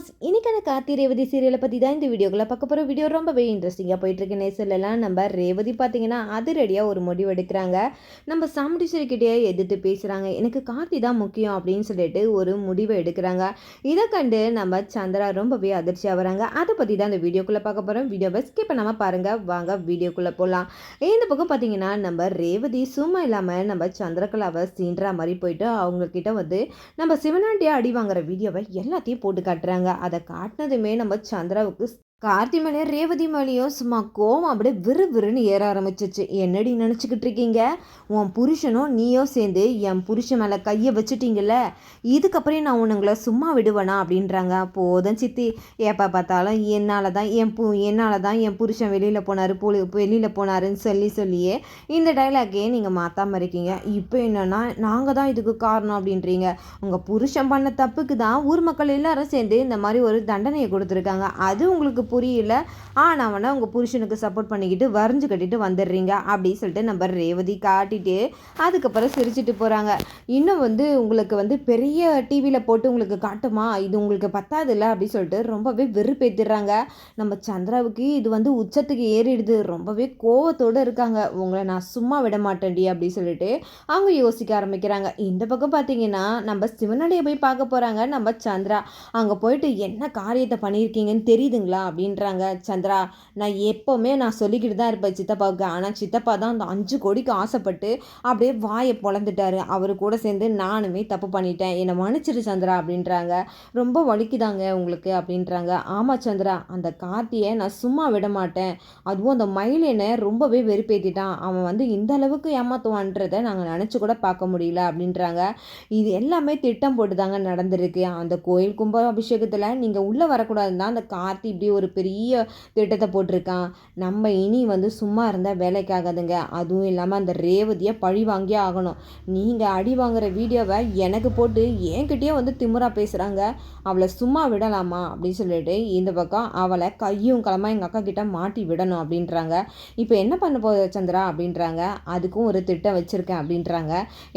Viewers, இன்னைக்கான கார்த்தி ரேவதி சீரியலை பற்றி தான் இந்த வீடியோக்குள்ள பார்க்க போகிற. வீடியோ ரொம்பவே இன்ட்ரெஸ்டிங்காக போயிட்டுருக்கு. நேசல்லாம் நம்ம ரேவதி பார்த்தீங்கன்னா அதிரடியாக ஒரு முடிவு எடுக்கிறாங்க. நம்ம சாமுண்டீஸ்வரிக்கிட்டே எதிர்த்து பேசுகிறாங்க. எனக்கு கார்த்தி தான் முக்கியம் அப்படின்னு சொல்லிட்டு ஒரு முடிவை எடுக்கிறாங்க. இதை கண்டு நம்ம சந்திரா ரொம்பவே அதிர்ச்சியாக வராங்க. அதை பற்றி தான் இந்த வீடியோக்குள்ளே பார்க்க போகிறோம். வீடியோவை ஸ்கிப் பண்ணாமல் பாருங்கள். வாங்க வீடியோக்குள்ளே போகலாம். இந்த பக்கம் பார்த்தீங்கன்னா நம்ம ரேவதி சும்மா இல்லாமல் நம்ம சந்திரகலாவை சீன்ற மாதிரி போயிட்டு அவங்கக்கிட்ட வந்து நம்ம சிவனாண்டியை அடி வாங்குற வீடியோவை எல்லாத்தையும் போட்டு காட்டுறாங்க. அதை காட்டினதுமே நம்ம சந்திராவுக்கு கார்த்தி மேலே ரேவதி மேலேயும் சும்மா கோவம் அப்படியே விறுவிறுன்னு ஏற ஆரம்பிச்சிச்சு. என்னடி நினச்சிக்கிட்டு இருக்கீங்க? உன் புருஷனும் நீயோ சேர்ந்து என் புருஷன் மேலே கையை வச்சுட்டீங்கல்ல, இதுக்கப்புறம் நான் உன்னுங்களை சும்மா விடுவேனா அப்படின்றாங்க. போதும் சித்தி, எப்போ பார்த்தாலும் என்னால் தான் என் புருஷன் வெளியில் போனாருன்னு சொல்லியே இந்த டைலாக்கே நீங்கள் மாற்றாமல் இருக்கீங்க. இப்போ என்னென்னா நாங்கள் தான் இதுக்கு காரணம் அப்படின்றீங்க. உங்கள் புருஷன் பண்ண தப்புக்கு தான் ஊர் மக்கள் எல்லாரும் சேர்ந்து இந்த மாதிரி ஒரு தண்டனையை கொடுத்துருக்காங்க. அது உங்களுக்கு புரியல. ஆனால் உங்கள் புருஷனுக்கு சப்போர்ட் பண்ணிக்கிட்டு வரைஞ்சு கட்டிட்டு வந்துடுறீங்க அப்படின்னு சொல்லிட்டு நம்ம ரேவதி காட்டிட்டு அதுக்கப்புறம் சிரிச்சிட்டு போகிறாங்க. இன்னும் வந்து உங்களுக்கு வந்து பெரிய டிவியில் போட்டு உங்களுக்கு காட்டுமா, இது உங்களுக்கு பத்தாதுல்ல அப்படின்னு சொல்லிட்டு ரொம்பவே வெறுப்பேற்றிடுறாங்க. நம்ம சந்திராவுக்கு இது வந்து உச்சத்துக்கு ஏறிடுது. ரொம்பவே கோவத்தோடு இருக்காங்க. உங்களை நான் சும்மா விட மாட்டேன்டி அப்படின்னு சொல்லிட்டு அவங்க யோசிக்க ஆரம்பிக்கிறாங்க. இந்த பக்கம் பார்த்தீங்கன்னா நம்ம சிவனடியை போய் பார்க்க போகிறாங்க நம்ம சந்திரா. அங்கே போயிட்டு என்ன காரியத்தை பண்ணியிருக்கீங்கன்னு தெரியுதுங்களா அப்படின்றாங்க. சந்திரா, நான் எப்போவுமே நான் சொல்லிக்கிட்டு தான் இருப்பேன் சித்தப்பாவுக்கு. ஆனால் சித்தப்பா தான் அந்த 5 கோடிக்கு ஆசைப்பட்டு அப்படியே வாயை பொழந்துட்டாரு. அவரு கூட சேர்ந்து நானுமே தப்பு பண்ணிட்டேன், என்னை மன்னிச்சிரு சந்திரா அப்படின்றாங்க. ரொம்ப வலிக்குதாங்க உங்களுக்கு அப்படின்றாங்க. ஆமாம் சந்திரா, அந்த கார்த்தியை நான் சும்மா விட மாட்டேன். அதுவும் அந்த மயிலேனை ரொம்பவே வெறுப்பேற்றிட்டான். அவன் வந்து இந்த அளவுக்கு ஏமாத்துவான்றதை நாங்கள் நினச்சி கூட பார்க்க முடியல அப்படின்றாங்க. இது எல்லாமே திட்டம் போட்டு தாங்க நடந்திருக்கு. அந்த கோயில் கும்பாபிஷேகத்தில் நீங்கள் உள்ளே வரக்கூடாதுன்னு தான் அந்த கார்த்தி இப்படி ஒரு பெரிய திட்டத்தை போட்டிருக்கான். நம்ம இனி வந்து சும்மா இருந்தால் வேலைக்காகாதுங்க. அதுவும் இல்லாமல் அந்த ரேவதியை பழி வாங்கியே ஆகணும். நீங்கள் அடி வாங்குற வீடியோவை எனக்கு போட்டு என்கிட்டயே வந்து திமுறா பேசுகிறாங்க. அவளை சும்மா விடலாமா அப்படின்னு சொல்லிட்டு இந்த பக்கம் அவளை கையும் களமாக எங்கள் அக்கா கிட்ட மாட்டி விடணும் அப்படின்றாங்க. இப்போ என்ன பண்ண போகுது சந்திரா அப்படின்றாங்க. அதுக்கும் ஒரு திட்டம் வச்சுருக்கேன் அப்படின்றாங்க.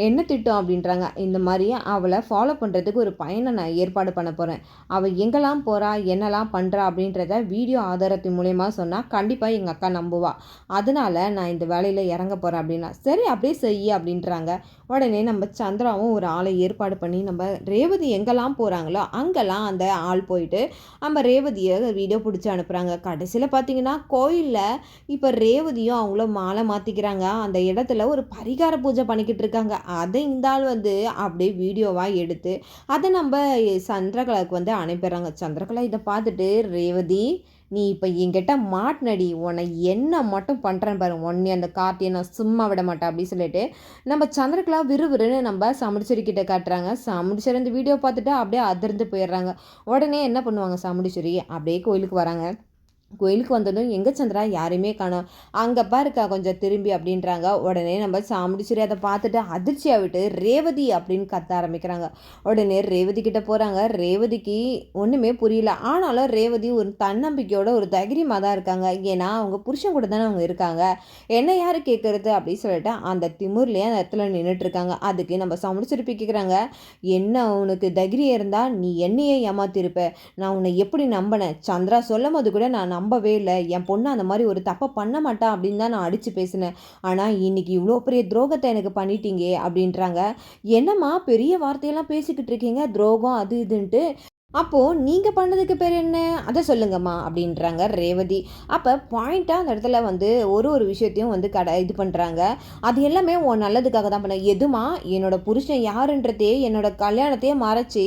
என்ன திட்டம் அப்படின்றாங்க. இந்த மாதிரி அவளை ஃபாலோ பண்ணுறதுக்கு ஒரு பையனை நான் ஏற்பாடு பண்ண போகிறேன். அவள் எங்கெல்லாம் போகிறா என்னெல்லாம் பண்ணுறா அப்படின்றத வீடியோ ஆதாரத்தின் மூலயமா சொன்னால் கண்டிப்பாக எங்கள் அக்கா நம்புவா. அதனால் நான் இந்த வேலையில் இறங்க போகிறேன் அப்படின்னா சரி அப்படியே செய்ய அப்படின்றாங்க. உடனே நம்ம சந்திராவும் ஒரு ஆளை ஏற்பாடு பண்ணி நம்ம ரேவதி எங்கெல்லாம் போகிறாங்களோ அங்கெல்லாம் அந்த ஆள் போயிட்டு நம்ம ரேவதியை வீடியோ பிடிச்சி அனுப்புகிறாங்க. கடைசியில் பார்த்தீங்கன்னா கோயிலில் இப்போ ரேவதியும் அவங்களும் மாலை மாற்றிக்கிறாங்க. அந்த இடத்துல ஒரு பரிகார பூஜை பண்ணிக்கிட்டு இருக்காங்க. அதை இந்த ஆள் வந்து அப்படியே வீடியோவாக எடுத்து அதை நம்ம சந்திரகலாவுக்கு வந்து அனுப்பிடுறாங்க. சந்திரகலா இதை பார்த்துட்டு, ரேவதி நீ இப்போ என்கிட்ட மாட்டினடி, உன்னை என்ன மட்டும் பண்ணுறேன்னு பாரு, உன்னை அந்த கார்த்தியை நான் சும்மா விட மாட்டேன் அப்படின்னு சொல்லிட்டு நம்ம சந்திரகலா விறுவிறுன்னு நம்ம சாமுண்டீஸ்வரி கிட்ட காட்டுறாங்க. சாமுண்டீஸ்வரி இந்த வீடியோ பார்த்துட்டு அப்படியே அதிர்ந்து போயிடுறாங்க. உடனே என்ன பண்ணுவாங்க, சாமுண்டீஸ்வரி அப்படியே கோயிலுக்கு வராங்க. கோயிலுக்கு வந்ததும் எங்கே சந்திரா யாரையுமே காணோம், அங்கே பாருக்கா கொஞ்சம் திரும்பி அப்படின்றாங்க. உடனே நம்ம சாமுண்டீஸ்வரி அதை பார்த்துட்டு அதிர்ச்சியாக விட்டு ரேவதி அப்படின்னு கத்த ஆரம்பிக்கிறாங்க. உடனே ரேவதி கிட்ட போகிறாங்க. ரேவதிக்கு ஒன்றுமே புரியல. ஆனாலும் ரேவதி ஒரு தன்னம்பிக்கையோட ஒரு தைரியமாக தான் இருக்காங்க. ஏன்னா அவங்க புருஷன் கூட தானே அவங்க இருக்காங்க, என்ன யார் கேட்குறது அப்படின்னு சொல்லிட்டு அந்த திமுர்லேயே அந்த இடத்துல நின்றுட்டுருக்காங்க. அதுக்கு நம்ம சாமுண்டீஸ்வரி கேட்குறாங்க, என்ன உனக்கு தைரியம் இருந்தால் நீ என்னையே ஏமாத்திருப்ப, நான் உன்னை எப்படி நம்பினேன், சந்திரா சொல்லும் போது கூட நான் நம்பவே இல்லை, என் பொண்ணு அந்த மாதிரி ஒரு தப்பை பண்ண மாட்டா அப்படின்னு தான் நான் அடித்து பேசினேன். ஆனால் இன்னைக்கு இவ்வளோ பெரிய துரோகத்தை எனக்கு பண்ணிட்டீங்க அப்படின்றாங்க. என்னம்மா பெரிய வார்த்தையெல்லாம் பேசிக்கிட்டு இருக்கீங்க, துரோகம் அது இதுன்ட்டு, அப்போது நீங்கள் பண்ணதுக்கு பேர் என்ன, அதை சொல்லுங்கம்மா அப்படின்றாங்க ரேவதி. அப்போ பாயிண்ட்டாக அந்த இடத்துல வந்து ஒரு விஷயத்தையும் வந்து இது பண்ணுறாங்க. அது எல்லாமே உன் நல்லதுக்காக தான் பண்ண. எதுமா என்னோட புருஷன் யாருன்றதே என்னோட கல்யாணத்தையே மறைச்சி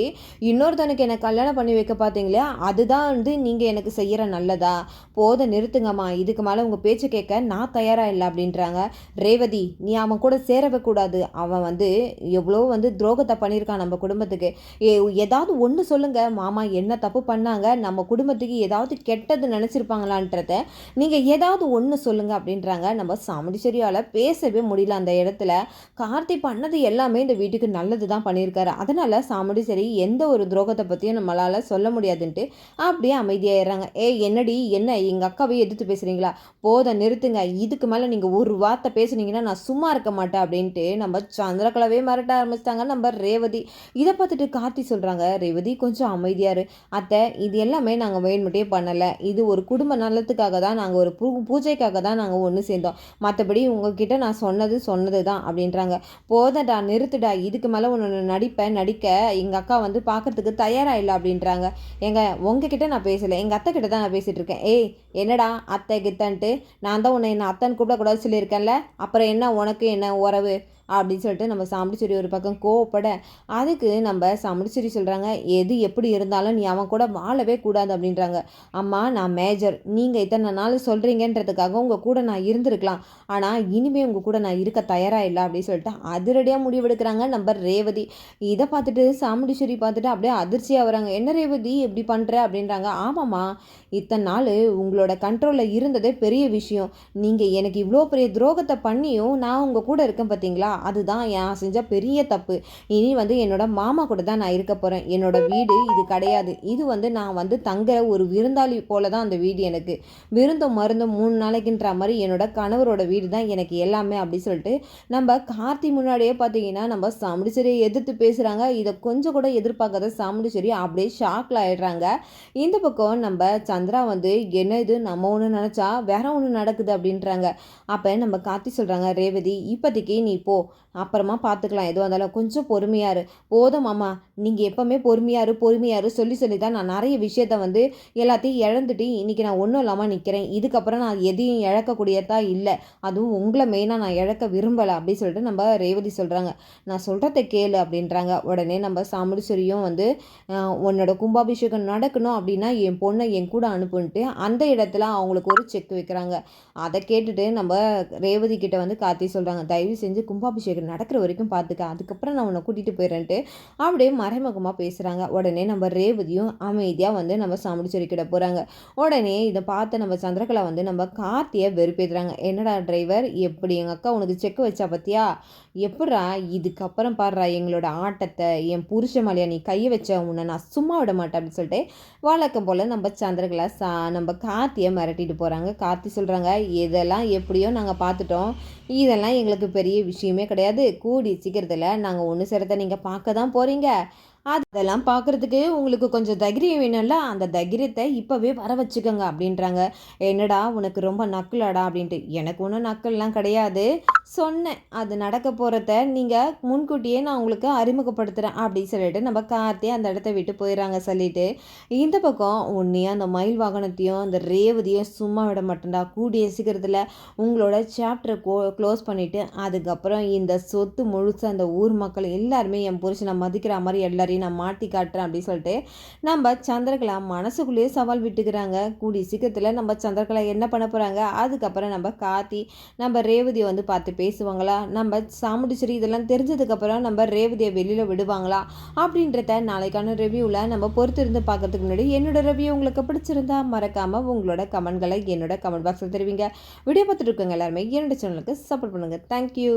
இன்னொருத்தனுக்கு என்னை கல்யாணம் பண்ணி வைக்க பார்த்தீங்களே, அதுதான் வந்து நீங்கள் எனக்கு செய்கிற நல்லதா, போதை நிறுத்துங்கம்மா, இதுக்கு மேலே உங்கள் பேச்சு கேட்க நான் தயாராக இல்லை அப்படின்றாங்க. ரேவதி நீ அவன் கூட சேரவே கூடாது, அவன் வந்து எவ்வளோ வந்து துரோகத்தை பண்ணியிருக்கான் நம்ம குடும்பத்துக்கு. ஏதாவது ஒன்று சொல்லுங்கள் மாமா, என்ன தப்பு பண்ணாங்க, நம்ம குடும்பத்துக்கு ஏதாவது கெட்டது நினச்சிருப்பாங்களான்றத நீங்கள் ஏதாவது ஒன்று சொல்லுங்கள் அப்படின்றாங்க. நம்ம சாமுண்டீஸ்வரியால் பேசவே முடியல அந்த இடத்துல. கார்த்தி பண்ணது எல்லாமே இந்த வீட்டுக்கு நல்லது தான் பண்ணியிருக்காரு. அதனால் சாமுண்டீஸ்வரி எந்த ஒரு துரோகத்தை பற்றியும் நம்மளால் சொல்ல முடியாதுன்ட்டு அப்படியே அமைதியாகிடுறாங்க. என்னடி என்ன எங்கள் அக்காவே எதிர்த்து பேசுகிறீங்களா, போதை நிறுத்துங்க, இதுக்கு மேலே நீங்கள் ஒரு வார்த்தை பேசுனீங்கன்னா நான் சும்மா இருக்க மாட்டேன் அப்படின்ட்டு நம்ம சந்திரகலாவே மிரட்ட ஆரம்பிச்சிட்டாங்க நம்ம ரேவதி. இதை பார்த்துட்டு கார்த்தி சொல்கிறாங்க, ரேவதி கொஞ்சம் அமைதியாக இரு அத்தை, இது எல்லாமே நாங்கள் வேணுமட்டே பண்ணலை, இது ஒரு குடும்ப நலத்துக்காக தான், நாங்கள் ஒரு பூஜைக்காக தான் நாங்கள் ஒன்று சேர்ந்தோம், மற்றபடி உங்ககிட்ட நான் சொன்னது தான் அப்படின்றாங்க. போதடா நிறுத்துடா, இதுக்கு மேலே ஒன்று நடிக்க எங்கள் அக்கா வந்து பார்க்கறதுக்கு தயாராக இல்லை அப்படின்றாங்க. உங்ககிட்ட நான் பேசலை, எங்கள் அத்தை கிட்ட தான் நான் பேசிகிட்டு இருக்கேன். ஏய் என்னடா அத்தை கித்தன்ட்டு, நான் தான் உன்னை என்ன அத்தைன்னு கூப்பிடக்கூடாது சொல்லியிருக்கேன்ல, அப்புறம் என்ன உனக்கு என்ன உறவு அப்படின்னு சொல்லிட்டு நம்ம சாமுடிச்சேரி ஒரு பக்கம் கோவப்பட, அதுக்கு நம்ம சாமுடிச்சேரி சொல்கிறாங்க, எது எப்படி இருந்தாலும் நீ அவன் கூட வாழவே கூடாது அப்படின்றாங்க. அம்மா நான் மேஜர், நீங்கள் இத்தனை நாள் சொல்கிறீங்கன்றதுக்காக உங்கள் கூட நான் இருந்திருக்கலாம், ஆனால் இனிமேல் உங்கள் கூட நான் இருக்க தயாராக இல்லை அப்படின்னு சொல்லிட்டு அதிரடியாக முடிவெடுக்கிறாங்க நம்ம ரேவதி. இதை பார்த்துட்டு சாமுடிச்சேரி பார்த்துட்டு அப்படியே அதிர்ச்சியாக வராங்க. என்ன ரேவதி எப்படி பண்ணுற அப்படின்றாங்க. ஆமாம்மா, இத்தனை நாள் உங்களோட கண்ட்ரோலில் இருந்ததே பெரிய விஷயம், நீங்கள் எனக்கு இவ்வளோ பெரிய துரோகத்தை பண்ணியும் நான் உங்கள் கூட இருக்கேன் பார்த்தீங்களா, அதுதான் நான் செஞ்ச பெரிய தப்பு. இனி வந்து என்னோட மாமா கூட தான் நான் இருக்க போகிறேன், என்னோட வீடு இது கிடையாது, இது வந்து நான் வந்து தங்குற ஒரு விருந்தாளி போல தான் அந்த வீடு, எனக்கு விருந்தும் மருந்தும் 3 நாளைக்குன்ற மாதிரி என்னோட கணவரோட வீடு தான் எனக்கு எல்லாமே அப்படி சொல்லிட்டு நம்ம கார்த்தி முன்னாடியே பார்த்தீங்கன்னா நம்ம சாமுடிச்சேரியை எதிர்த்து பேசுகிறாங்க. இதை கொஞ்சம் கூட எதிர்பார்க்காத சாமுடிச்சேரி அப்படியே ஷாக்கில் ஆயிடுறாங்க. இந்த பக்கம் நம்ம சந்திரா வந்து என்ன இது நம்ம ஒன்று நினச்சா வேற ஒன்று நடக்குது அப்படின்றாங்க. அப்போ நம்ம கார்த்தி சொல்கிறாங்க, ரேவதி இப்போதைக்கு நீ போ, அப்புறமா பார்த்துக்கலாம், எதுவாக இருந்தாலும் கொஞ்சம் பொறுமையாரு. போதும் மாமா, நீங்கள் எப்போவுமே பொறுமையாரு சொல்லி தான் நான் நிறைய விஷயத்த வந்து எல்லாத்தையும் இழந்துட்டு இன்றைக்கி நான் ஒன்றும் இல்லாமல் நிற்கிறேன், இதுக்கப்புறம் நான் எதையும் இழக்கக்கூடியதா இல்லை, அதுவும் உங்களை மெயினாக நான் இழக்க விரும்பலை அப்படின்னு சொல்லிட்டு நம்ம ரேவதி சொல்கிறாங்க. நான் சொல்கிறத கேளு அப்படின்றாங்க. உடனே நம்ம சாமுடிச்சேரியும் வந்து உன்னோட கும்பாபிஷேகம் நடக்கணும் அப்படின்னா என் பொண்ணை என் கூட அனுப்புன்ட்டு அந்த இடத்துல அவங்களுக்கு ஒரு செக் வைக்கிறாங்க. அதை கேட்டுட்டு நம்ம ரேவதி கிட்ட வந்து கார்த்தி சொல்கிறாங்க, தயவு செஞ்சு கும்பாபிஷேகம் நடக்கிற வரைக்கும் பார்த்துக்க, அதுக்கப்புறம் நான் உன்னை கூட்டிகிட்டு போயிடுறேன்ட்டு அப்படியே மறைமுகமாக பேசுகிறாங்க. உடனே நம்ம ரேவதியும் அமைதியாக வந்து நம்ம சாமுடிச்சேரி கிட்ட போகிறாங்க. உடனே இதை பார்த்து நம்ம சந்திரகலா வந்து நம்ம கார்த்தியை வெறுப்பேற்றுறாங்க. என்னடா டிரைவர், எப்படி எங்கள் அக்கா உனக்கு செக் வச்சா பற்றியா, எப்படா இதுக்கப்புறம் பாடுறா எங்களோட ஆட்டத்தை, என் புருஷ மலையா நீ கையை வச்ச உன்னை நான் சும்மா விட மாட்டேன் அப்படின்னு சொல்லிட்டு வழக்கம் போல் நம்ம சந்திரகலா நம்ம கார்த்தியை மிரட்டிட்டு போகிறாங்க. கார்த்தி சொல்கிறாங்க, இதெல்லாம் எப்படியோ நாங்கள் பார்த்துட்டோம், இதெல்லாம் எங்களுக்கு பெரிய விஷயமே கிடையாது, கூடி சீக்கிரத்தில் நாங்கள் ஒன்று சேரத்தை நீங்கள் பார்க்க தான் போகிறீங்க, அதெல்லாம் பார்க்குறதுக்கு உங்களுக்கு கொஞ்சம் தைரியம் வேணும்ல, அந்த தைரியத்தை இப்போவே வர வச்சுக்கோங்க அப்படின்றாங்க. என்னடா உனக்கு ரொம்ப நக்கலாடா அப்படின்ட்டு, எனக்கு ஒன்றும் நக்கல்லாம் கிடையாது, சொன்னேன் அது நடக்க போகிறத நீங்கள் முன்கூட்டியே நான் உங்களுக்கு அறிமுகப்படுத்துகிறேன் அப்படின்னு சொல்லிட்டு நம்ம கார்த்தி அந்த இடத்த விட்டு போயிடறாங்க. சொல்லிட்டு இந்த பக்கம் உன்னையும் அந்த மயில் வாகனத்தையும் அந்த ரேவதியும் சும்மா விட மாட்டேன்டா, கூடிய சீக்கிரத்தில் உங்களோட சாப்டரை க்ளோஸ் பண்ணிவிட்டு அதுக்கப்புறம் இந்த சொத்து முழுசு அந்த ஊர் மக்கள் எல்லாருமே என் புருஷனை மதிக்கிற மாதிரி எல்லாரையும் நான் மாட்டி காட்டுறேன் அப்படின்னு சொல்லிட்டு நம்ம சந்திரகலா மனசுக்குள்ளேயே சவால் விட்டுக்கிறாங்க. கூடி சீக்கிரத்தில் நம்ம சந்திரகலா என்ன பண்ண போகிறாங்க, அதுக்கப்புறம் நம்ம கார்த்தி நம்ம ரேவதியை வந்து பார்த்து பேசுவாங்களா, நம்ம சாமுடிச்சேரி இதெல்லாம் தெரிஞ்சதுக்கப்புறம் நம்ம ரேவதியை வெளியில் விடுவாங்களா அப்படின்றத நாளைக்கான ரிவ்யூவில் நம்ம பொறுத்திருந்து பார்க்கறதுக்கு முன்னாடி என்னோட ரிவ்யூ உங்களுக்கு பிடிச்சிருந்தா மறக்காமல் உங்களோட கமெண்ட்களை என்னோட கமெண்ட் பாக்ஸில் தெரிவிங்க. வீடியோ பார்த்துட்டு இருக்கவங்க எல்லாருமே என்னோட சேனலுக்கு சப்போர்ட் பண்ணுங்கள். தேங்க்யூ.